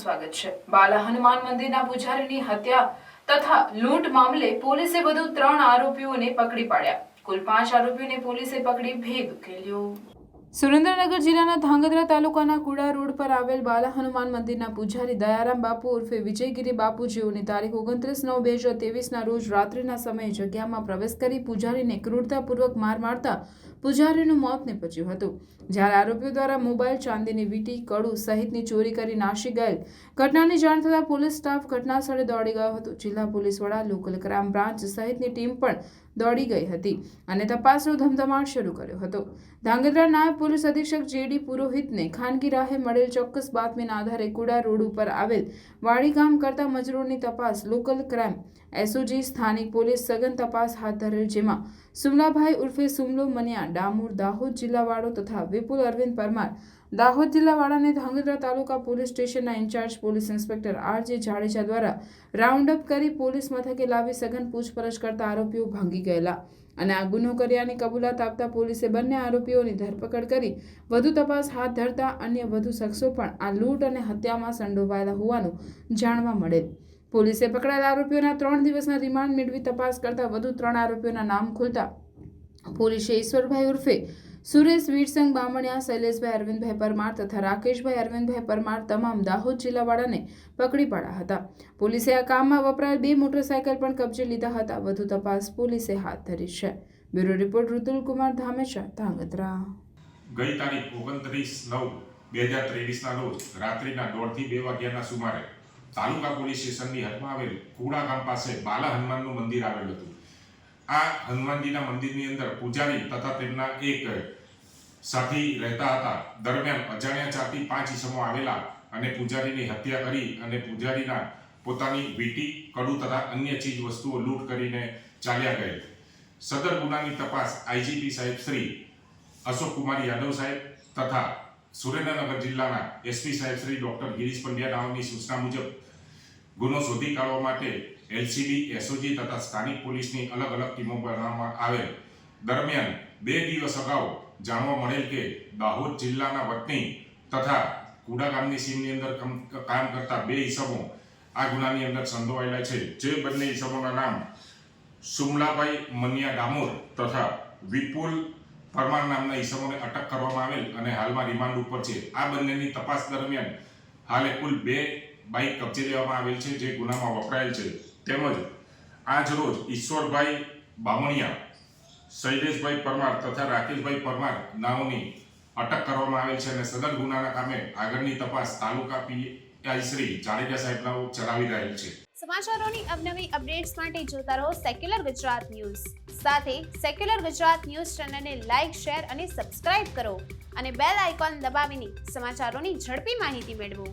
સ્વાગત છે। બાલા હનુમાન મંદિરના પૂજારીની હત્યા તથા લૂંટ મામલે પોલીસે વધુ 3 આરોપીઓને પકડી પાડ્યા। કુલ 5 આરોપીઓને પોલીસે પકડી ભેદ ઉકેલ્યો। સુરેન્દ્રનગર જિલ્લાના ધાંગધ્રા તાલુકાના કુડા રોડ પર આવેલ બાલા હનુમાન મંદિરના પૂજારી દયારામ બાપુ ઉર્ફે વિજયગીરી બાપુ જેઓની તારીખ 29/9/2023ના રોજ રાત્રિના સમયે જગ્યામાં પ્રવેશ કરી પૂજારીને ક્રૂરતાપૂર્વક માર મારતા પૂજારીનું મોત નીપજ્યું હતું। જ્યારે આરોપીઓ દ્વારા મોબાઈલ, ચાંદીની વીંટી, કડું સહિતની ચોરી કરી નાશી ગયેલ ઘટનાની જાણ થતાં પોલીસ સ્ટાફ ઘટના સ્થળે દોડી ગયો હતો। જિલ્લા પોલીસ વડા, લોકલ ક્રાઇમ બ્રાન્ચ સહિતની ટીમ પણ દોડી ગઈ હતી અને તપાસનો ધમધમાટ શરૂ કર્યો હતો। ધાંગધ્રા નાયબ પોલીસ અધિક્ષક જે.ડી. પુરોહિતને ખાનગી રાહે મળેલ ચોક્કસ બાતમીના આધારે કુડા રોડ ઉપર આવેલ વાડી કામ કરતા મજૂરોની તપાસ લોકલ ક્રાઇમ એસઓજી સ્થાનિક પોલીસ સઘન તપાસ હાથ ધરેલ, જેમાં સુમલાભાઈ ઉર્ફે સુમલો મનિયા ડામોર દાહોદ જિલ્લાવાળો તથા વિપુલ અરવિંદ પરમાર દાહોદ જિલ્લાવાળાને ધાંગધ્રા તાલુકા પોલીસ સ્ટેશનના ઇન્ચાર્જ પોલીસ ઇન્સ્પેક્ટર આર.જે. જાડેજા દ્વારા રાઉન્ડ અપ કરી પોલીસ મથકે લાવી સઘન પૂછપરછ કરતા આરોપીઓ ભાંગી ગયેલા અને આ ગુનો કર્યાની કબૂલાત આપતા પોલીસે બંને આરોપીઓની ધરપકડ કરી વધુ તપાસ હાથ ધરતા અન્ય વધુ શખ્સો પણ આ લૂંટ અને હત્યામાં સંડોવાયેલા હોવાનું જાણવા મળેલ। પોલીસે પકડાયેલા આરોપીઓના 3 દિવસના રિમાન્ડ મેળવી તપાસ કરતા વધુ 3 આરોપીઓના નામ ખુલતા પોલીસે ઈશ્વરભાઈ ઉર્ફે સુરેશ વીરસંગ બામણિયા, શૈલેષભાઈ અરવિંદભાઈ પરમાર તથા રાકેશભાઈ અરવિંદભાઈ પરમાર તમામ દાહોદ જિલ્લાવાળાને પકડી પાડ્યા હતા। પોલીસે આ કામમાં વપરાયેલ 2 મોટરસાયકલ પણ કબજે લીધા હતા। વધુ તપાસ પોલીસે હાથ ધરી છે। Bureau report Rutul Kumar Dhamecha, Dhrangadhra. ગઈ તારીખ 29/9/2023ના રોજ રાત્રિના 1:30 થી 2 વાગ્યાના સુમારે તાલુકા પોલીસ સ્ટેશનની હદમાં આવેલ કુડા ગામ પાસે બાલા હનુમાનનું મંદિર આવેલું હતું। આ હનુમાનજીના મંદિરની અંદર પૂજારી તથા તેમના એક સાથી રહેતા હતા। દરમિયાન અજાણ્યા 4 થી 5 ઈસમો આવેલા અને પૂજારીની હત્યા કરી અને પૂજારીના પોતાની વીંટી, કડું તથા અન્ય ચીજ વસ્તુઓ લૂંટ કરીને ચાલ્યા ગયેલ। સદર ગુનાની તપાસ આઈજીપી સાહેબ શ્રી અશોક કુમાર યાદવ સાહેબ તથા સુરેન્દ્રનગર જિલ્લાના એસપી સાહેબ શ્રી ડોક્ટર ગિરીશ પંડ્યા નાઓની સૂચના મુજબ ગુનો શોધી કાઢવા માટે એલસીબી, એસઓજી તથા સ્થાનિક પોલીસની અલગ અલગ ટીમો બનાવવામાં આવેલ। દરમિયાન 2 દિવસ અગાઉ જાણવા મળેલ કે દાહોદ જિલ્લાના વતની તથા કુડા ગામની સીમની અંદર કામ કરતા 2 ઈસમો આ ગુનાની અંદર સંડોવાયેલા છે। જે બંને ઈસમોના નામ સુમલાભાઈ મનિયા ડામોર તથા વિપુલ પરમાર નામના ઈસમોને અટક કરવામાં આવેલ અને હાલમાં રિમાન્ડ ઉપર છે। આ બંનેની તપાસ દરમિયાન હાલે કુલ 2 બાઇક કબજે લેવામાં આવેલ છે જે ગુનામાં વપરાયેલ છે। તેમજ આજ રોજ ઈશ્વરભાઈ બામણિયા, શૈલેષભાઈ પરમાર તથા રાકેશભાઈ પરમાર નાઓની અટક કરવામાં આવેલ છે અને સદર ગુનાના કામે આગળની તપાસ તાલુકા પીઆઈ શ્રી જાડેજા સાહેબ નાઓ ચલાવી રહેલ છે। સમાચારોની અવનવી અપડેટ્સ માટે જોતા રહો સેક્યુલર ગુજરાત ન્યૂઝ। સાથે સેક્યુલર ગુજરાત ન્યૂઝ ચેનલને લાઇક, શેર અને સબસ્ક્રાઇબ કરો અને બેલ આઇકોન દબાવીને સમાચારોની ઝડપી માહિતી મેળવો।